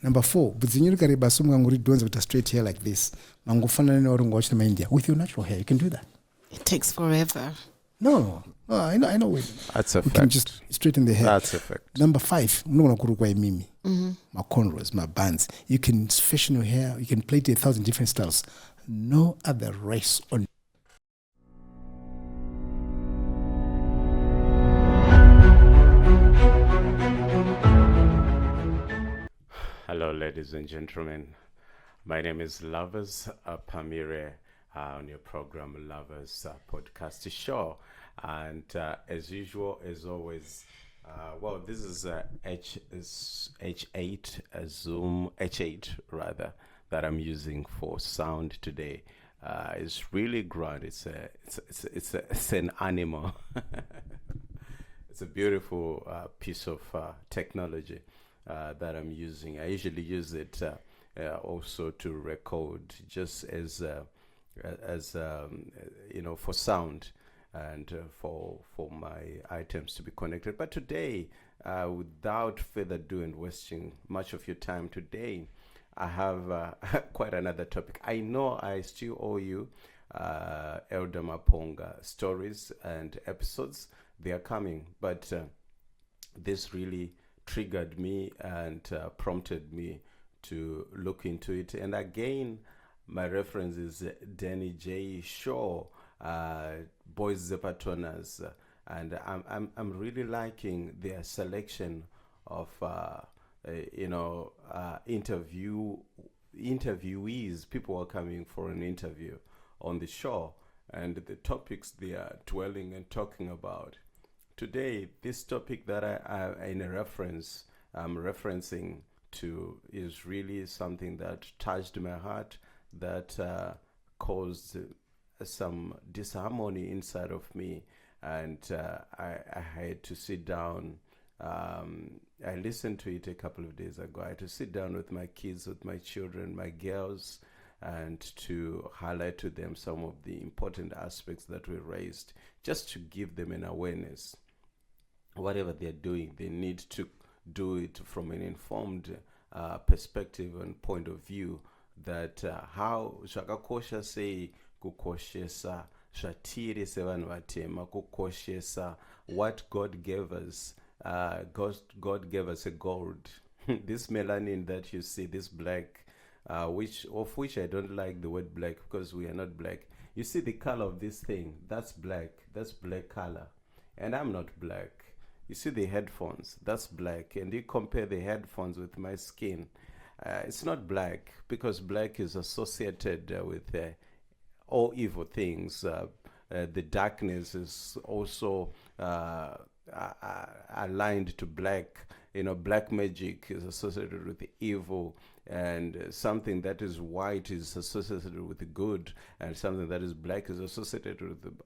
Number 4, butzinyuri kareba sumga nguri donze with a straight hair like this. Mangufana ne oru watch the India with your natural hair. You can do that. It takes forever. No. I know. That's a fact. You can just straighten the hair. That's a fact. Number 5, mnuna kurukwa mimi. My cornrows, my bands. You can fashion your hair. You can play it 1,000 different styles. No other race on. Hello, ladies and gentlemen. My name is Lovers Pamire on your program Lovers Podcast Show. And as usual, as always, this is H8, Zoom H8 rather, that I'm using for sound today. It's really grand. It's an animal. It's a beautiful piece of technology that I'm using. I usually use it also to record, just as for sound and for my items to be connected. But today, without further ado and wasting much of your time today, I have quite another topic. I know I still owe you Elder Maponga stories and episodes. They are coming, but this really triggered me and prompted me to look into it. And again, my reference is Danny J. Shaw, Boys Zepatonas, and I'm really liking their selection of interviewees. People are coming for an interview on the show, and the topics they are dwelling and talking about. Today, this topic that I'm referencing to is really something that touched my heart, that caused some disharmony inside of me, and I had to sit down. I listened to it a couple of days ago. I had to sit down with my kids, with my children, my girls, and to highlight to them some of the important aspects that we raised, just to give them an awareness. Whatever they're doing, they need to do it from an informed perspective and point of view, that how zvakakosha sei kukoshesa zvatiri sevanhu vatema, kukoshesa what God gave us. God gave us a gold. This melanin that you see, this black, which I don't like the word black, because we are not black. You see the color of this thing, that's black. That's black color, and I'm not black. You see the headphones, that's black, and you compare the headphones with my skin. It's not black, because black is associated with all evil things. The darkness is also aligned to black. Black magic is associated with evil, and something that is white is associated with the good, and something that is black is associated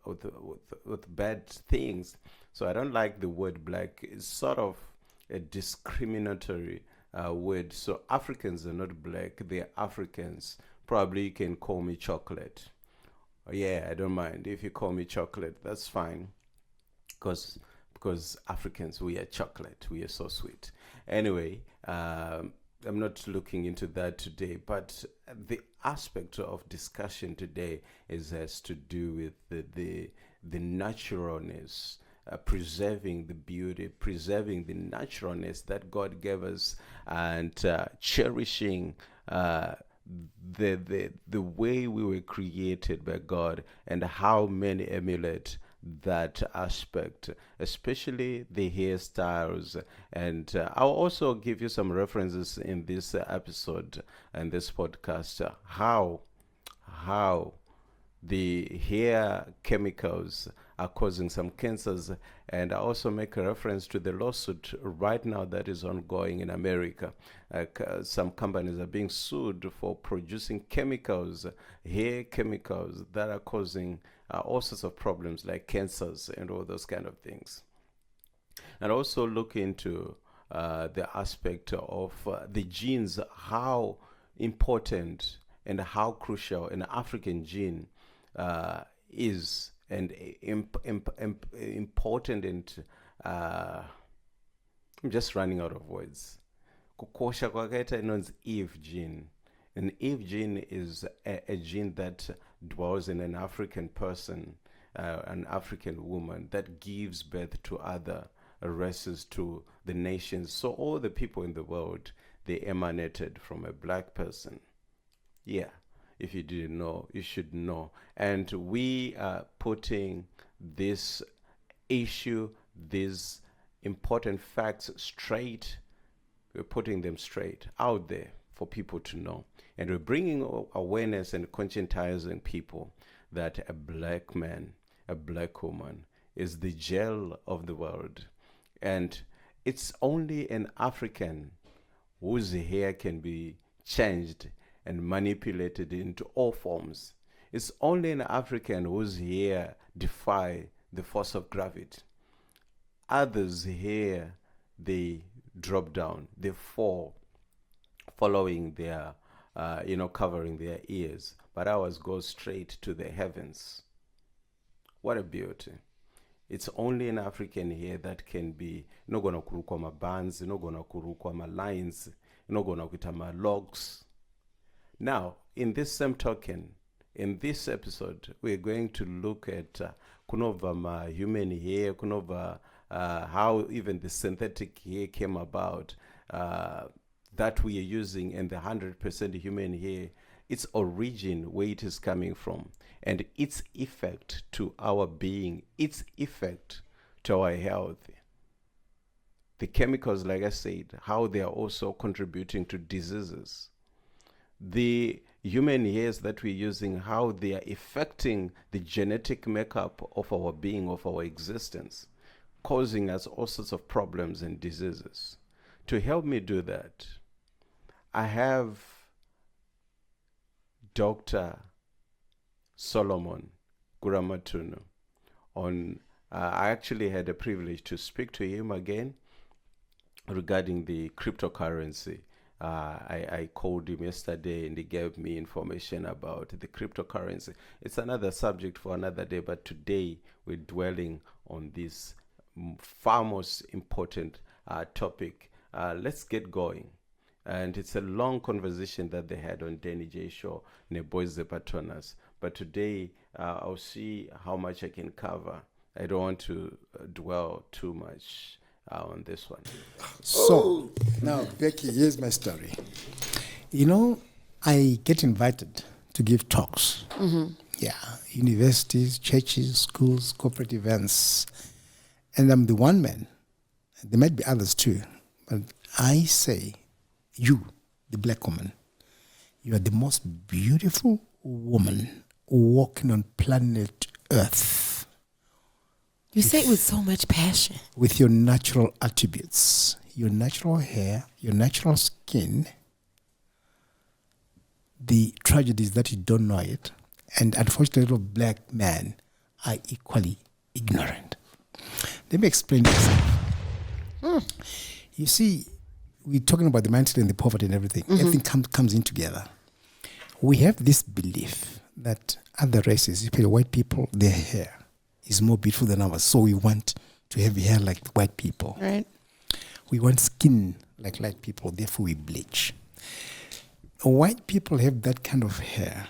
with bad things. So I don't like the word black. It's sort of a discriminatory word. So Africans are not black, they're Africans. Probably you can call me chocolate. Yeah, I don't mind if you call me chocolate. That's fine, because Africans, we are chocolate. We are so sweet. Anyway, I'm not looking into that today, but the aspect of discussion today has to do with the naturalness, preserving the beauty, preserving the naturalness that God gave us, and cherishing the way we were created by God, and how many emulate that aspect, especially the hairstyles. And I'll also give you some references in this episode and this podcast, how the hair chemicals are causing some cancers. And I also make a reference to the lawsuit right now that is ongoing in America. Some companies are being sued for producing chemicals, hair chemicals, that are causing all sorts of problems like cancers and all those kind of things. And also look into the aspect of the genes, how important and how crucial an African gene is, and important, and I'm just running out of words. kukosha kwakaita inonzi Eve gene. An Eve gene is a gene that dwells in an African person, an African woman, that gives birth to other races, to the nations. So all the people in the world, they emanated from a black person. Yeah, if you didn't know, you should know. And we are putting this issue, these important facts straight. We're putting them straight out there for people to know. And we're bringing awareness and conscientizing people that a black man, a black woman is the gel of the world. And it's only an African whose hair can be changed and manipulated into all forms. It's only an African whose hair defy the force of gravity. Others' hair, they drop down, they fall, following their, covering their ears. But ours goes straight to the heavens. What a beauty. It's only an African here that can be inogona kurukwa mabands, inogona kurukwa malines, inogona kuita malocks. Now, in this same token, in this episode, we're going to look at kunova human hair, kunova how even the synthetic hair came about, that we are using, and the 100% human hair, its origin, where it is coming from, and its effect to our being, its effect to our health. The chemicals, like I said, how they are also contributing to diseases. The human hairs that we're using, how they are affecting the genetic makeup of our being, of our existence, causing us all sorts of problems and diseases. To help me do that, I have Dr. Solomon Guramatunhu on. I actually had a privilege to speak to him again regarding the cryptocurrency. I called him yesterday and he gave me information about the cryptocurrency. It's another subject for another day, but today we're dwelling on this far most important topic. Let's get going. And it's a long conversation that they had on Danny J Show, Neboys Patronas. But today I'll see how much I can cover. I don't want to dwell too much on this one. So, now, Becky, here's my story. You know, I get invited to give talks. Mm-hmm. Yeah, universities, churches, schools, corporate events. And I'm the one man. There might be others too. But I say, you, the black woman, you are the most beautiful woman walking on planet Earth. You say it with so much passion. With your natural attributes, your natural hair, your natural skin, the tragedies that you don't know it, and unfortunately, black men are equally ignorant. Let me explain this. You see, we're talking about the mindset and the poverty and everything. Mm-hmm. Everything comes in together. We have this belief that other races, especially white people, their hair is more beautiful than ours. So we want to have hair like white people. Right. We want skin like light people, therefore we bleach. White people have that kind of hair.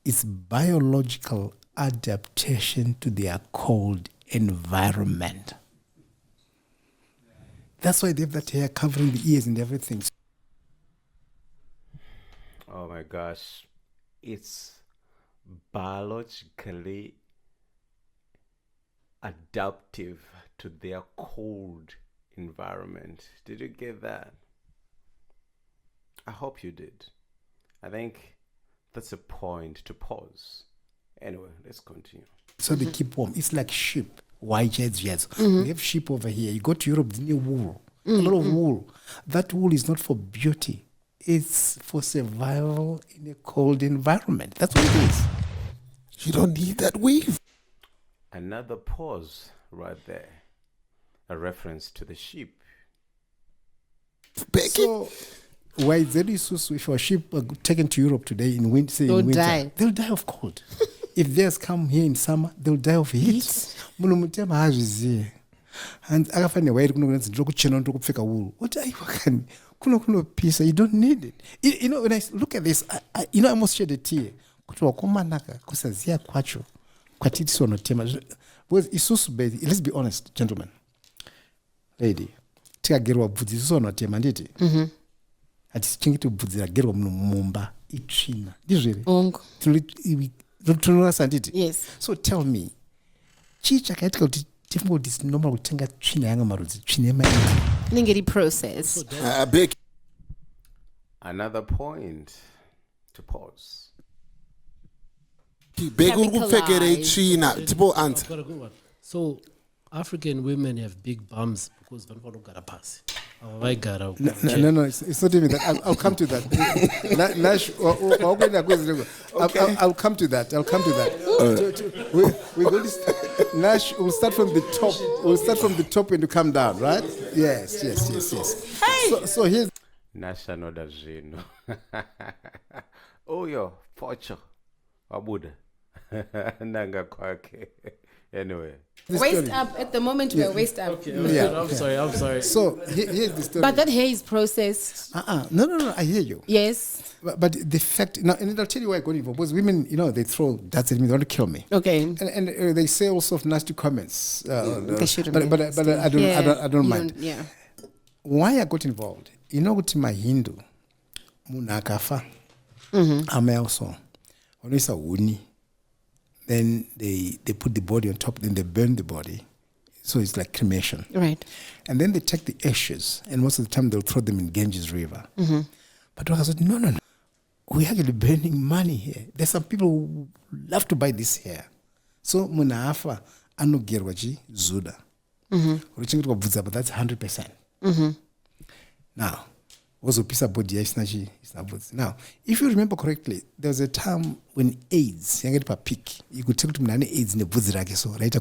It's biological adaptation to their cold environment. That's why they have that hair covering the ears and everything. Oh my gosh. It's biologically adaptive to their cold environment. Did you get that? I hope you did. I think that's a point to pause. Anyway, let's continue. So they keep warm. It's like sheep. White heads, yes. We have sheep over here. You go to Europe, they need wool. A lot of wool. That wool is not for beauty. It's for survival in a cold environment. That's what it is. You don't need that weave. Another pause right there. A reference to the sheep. Becky. So, why is that isusu? If a sheep are taken to Europe today in winter, Die. They'll die of cold. If theirs come here in summer, they'll die of heat. And akafane way kunokwenza into kuchena into kupfeka wool. What are you can kuno piece? You don't need it. You know, when I look at this, I almost shed a tear. Kuti wakomanaka kusazia kwacho kwatiti sonotema. Because isusu baby, let's be honest, gentlemen. Lady, tikagerwa bvudzi sonotema nditi. Ati chingito bvudzi ragerwa mumba itsvina. Ndizviri. Ongo. Tunorasa nditi. Yes. So tell me, chii chakaitika kuti tifungwa kuti it's normal kutenga tsvina yanga marudzi, tsvina yemaindi. Ningeri process. Big. Another point to pause. Big ukupfekere itsvina. Tipo answer. Got a good one. So African women have big bums because they don't got a pass. No, it's not even that. I'll come to that. I'll come to that. We're going to Nash. We'll start from the top. We'll start from the top and to come down, right? Yes. Hey. So here's Nash anoda zvino. Uyo pocho wabuda nanga kwake. Anyway. Waist up at the moment. We're waist up. Okay, Yeah. I'm sorry. So here's the story. But that hair is processed. No. I hear you. Yes. But the fact now, and I'll tell you why I got involved. Because women, they throw darts at me. They want to kill me. Okay. And they say all sorts of nasty comments. They shouldn't. But I don't mind. Yeah. Why I got involved? Kuti my Hindu munhu akafa amai also vanoisa huni, then they put the body on top, then they burn the body, so it's like cremation, Right. and then they take the ashes, and most of the time they'll throw them in Ganges River. But I said, no, we're actually burning money here. There's some people who love to buy this hair, so munhu afa anogerwa zuda richingetwa bvudzi, but that's 100%. Now, was a piece of body is not. Now, if you remember correctly, there was a time when AIDS, you get a peak. You could tell to me AIDS in the boots so right.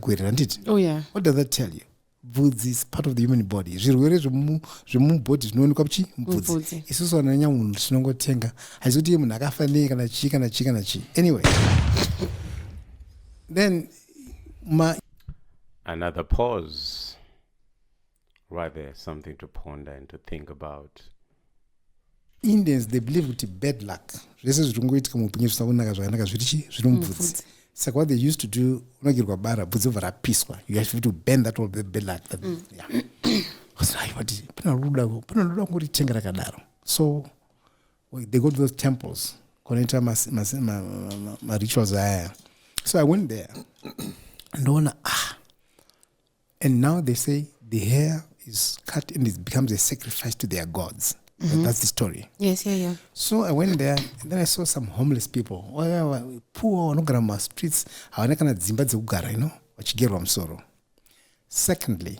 Oh yeah. What does that tell you? Boots is part of the human body. Remove bodies no kapchi boots. It's also an young snongo tenga. I said him nagafa na chicken. Anyway. Then Another pause. Right there, something to ponder and to think about. Indians, they believe it's bad luck. So what they used to do, you have to bend that all the bad luck. So they go to those temples, my rituals are. So I went there, and now they say the hair is cut and it becomes a sacrifice to their gods. That's the story. Yes, yeah. So I went there, and then I saw some homeless people. Poor, no grammar streets. I went to Zimba Zugara, wachigerwa msoro. Secondly,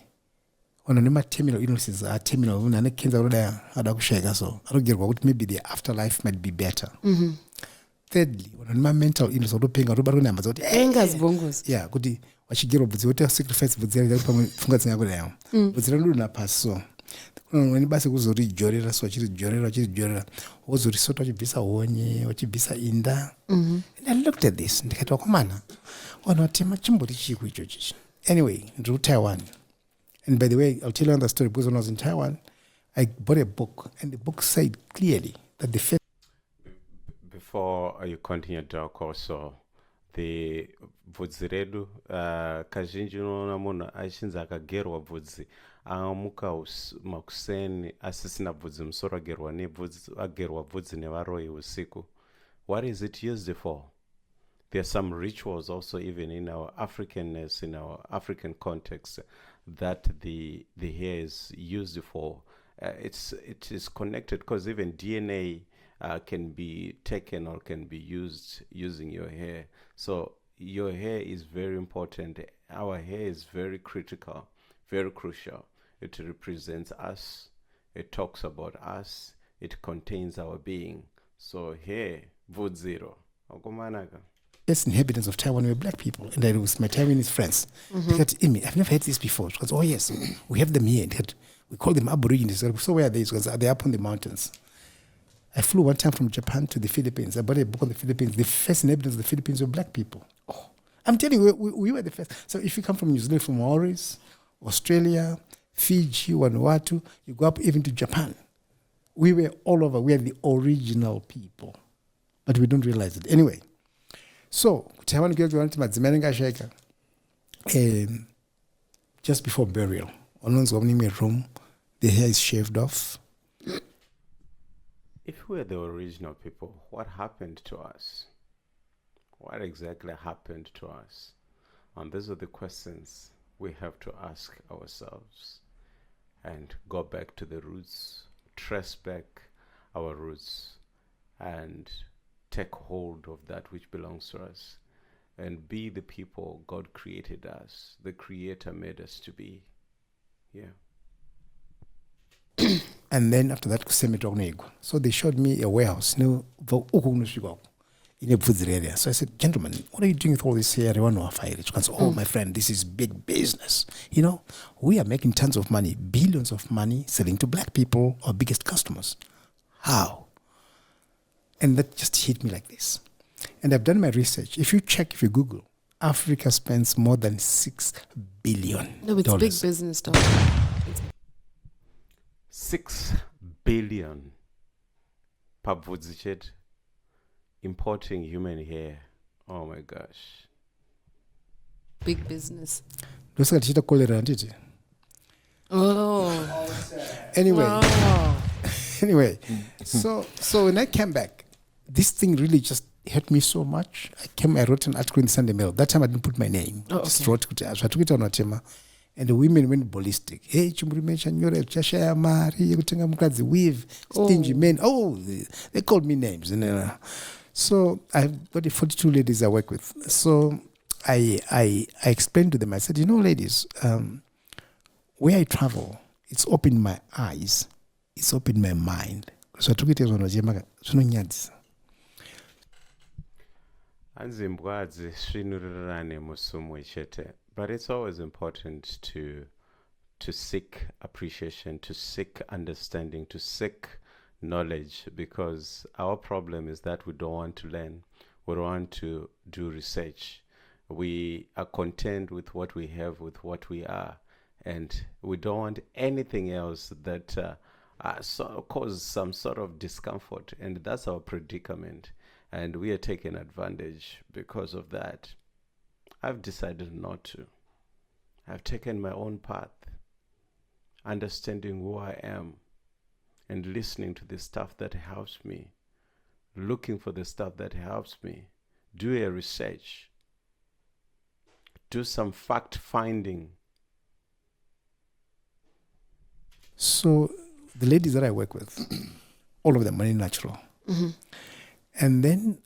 on terminal illnesses, terminal, so maybe the afterlife might be better. Thirdly, on mental illness, yeah, good. Wachigerwa budzi wote sacrifice budzi funga tsinga kudayo. Budzi randu na paso. When basi kuzorijorera so achijorera wozorisota wachibvisa honye wachibvisa inda. And I looked at this ndikati wakomana wanotema chimbori chiko ichochi. Anyway, to Taiwan. And by the way, I'll tell you another story, because when I was in Taiwan, I bought a book, and the book said clearly that the first. Before you continue, Doc, also the bvudzi redu kazhinji unoona munhu achinzi akagerwa bvudzi amuka makuseni asisina bvudzi musoro agerwa bvudzi nevaroyi usiku. What is it used for? There are some rituals also even in our Africanness, in our African context, that the hair is used for. It is connected because even DNA can be taken or can be used using your hair. So your hair is very important. Our hair is very critical, very crucial. It represents us. It talks about us. It contains our being. So hair, vote zero. Yes, inhabitants of Taiwan were black people, and I was my Taiwanese friends. They said, Amy, I've never heard this before. She goes, oh yes, we have them here. We call them Aborigines. So where are they? Because they're up on the mountains. I flew one time from Japan to the Philippines. I bought a book on the Philippines. The first inhabitants of the Philippines were black people. Oh, I'm telling you, we were the first. So if you come from New Zealand, from Maoris, Australia, Fiji, Vanuatu. You go up even to Japan. We were all over. We are the original people. But we don't realize it. Anyway, so, just before burial, on opening my room, the hair is shaved off. If we're the original people, what happened to us? What exactly happened to us? And these are the questions we have to ask ourselves and go back to the roots, trace back our roots, and take hold of that which belongs to us and be the people God created us, the Creator made us to be. Yeah. And then after that, so they showed me a warehouse in a food area. So I said, gentlemen, what are you doing with all this here? Oh, my friend, this is big business. You know, we are making tons of money, billions of money, selling to black people, our biggest customers. How? And that just hit me like this. And I've done my research. If you Google, Africa spends more than $6 billion. No, it's big business, though. 6 billion pavudzichet importing human hair. Oh my gosh. Big business. Oh. Anyway. Wow. Anyway, so when I came back, this thing really just hurt me so much. I wrote an article in the Sunday Mail. That time I didn't put my name. Oh, okay. Just wrote it. So I took it on Atema. And the women went ballistic. Hey, weave, stingy men. Oh, they called me names. So I've got the 42 ladies I work with. So I explained to them, I said, you know, ladies, where I travel, it's opened my eyes. It's opened my mind. So I took it as one of the but it's always important to seek appreciation, to seek understanding, to seek knowledge, because our problem is that we don't want to learn, we don't want to do research. We are content with what we have, with what we are, and we don't want anything else that causes some sort of discomfort, and that's our predicament, and we are taking advantage because of that. I've decided not to. I've taken my own path, understanding who I am and listening to the stuff that helps me, looking for the stuff that helps me, do a research, do some fact finding. So the ladies that I work with, all of them are natural. Mm-hmm. And then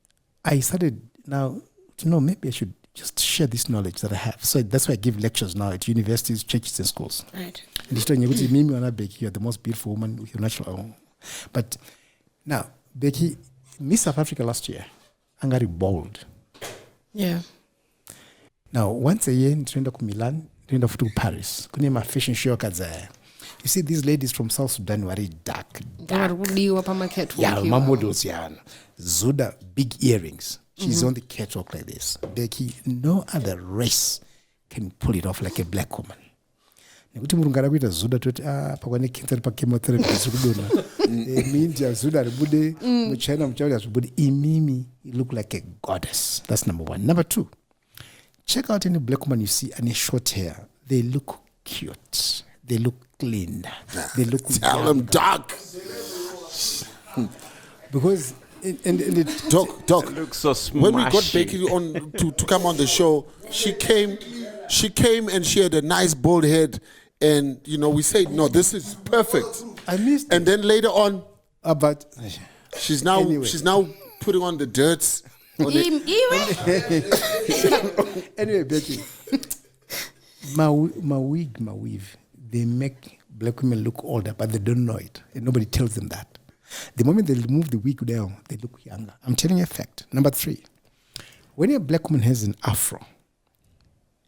I started now to know maybe I should just share this knowledge that I have. So that's why I give lectures now at universities, churches, and schools. Right. And Mimi and Becky, you're the most beautiful woman with your natural own. But now, Becky, Miss South Africa last year, I'm very bold. Yeah. Now, once a year, in Milan, to Paris, my fashion show. You see these ladies from South Sudan were very dark. Yeah, my models, yeah. Zuda, big earrings. She's on the catwalk like this. Becky, no other race can pull it off like a black woman. You look like a goddess. That's number one. Number two, check out any black woman you see and short hair. They look cute. They look clean. They look tell them dark. Because Doc, looks so smashy. When we got Becky on to come on the show, she came and she had a nice bald head, and we said no, this is perfect. I missed and it. Then later on, but she's now putting on the dirts. Anyway, Becky, my weave, they make black women look older, but they don't know it, and nobody tells them that. The moment they remove the wig down, they look younger. I'm telling you a fact. Number three, when a black woman has an afro,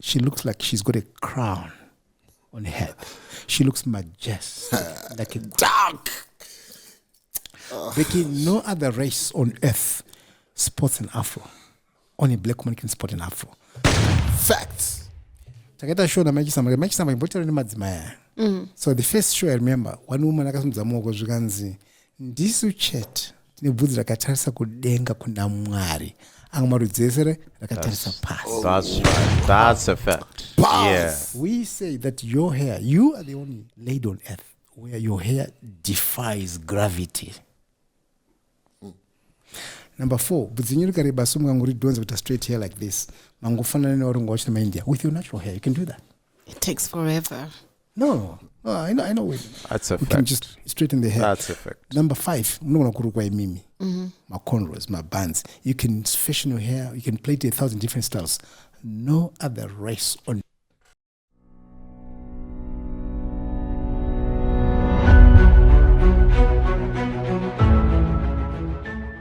she looks like she's got a crown on her head. She looks majestic, like a dark. Becky, no other race on earth sports an afro. Only a black woman can sport an afro. Facts. takaita show namachisamba imbotero nemadzimaya. So the first show I remember, one woman akasimudza muoko zvikanzi ndisu chete tine bvudzi rakatarisa kudenga kuna Mwari. Angamarudzesere rakatarisa pasi. That's right. That's a fact. Yeah. We say that your hair, you are the only lady on earth where your hair defies gravity. Number 4, budzinyu rikareba so mungangoridonza with a straight hair like this. Mangofanana newaringa wachita maIndia. With your natural hair, you can do that. It takes forever. No. I know. That's a You fact. can just straighten the hair. That's a fact. Number 5, munogona kurukwa imimi. My cornrows, my buns. You can fashion your hair. You can plait it 1,000 different styles. No other race on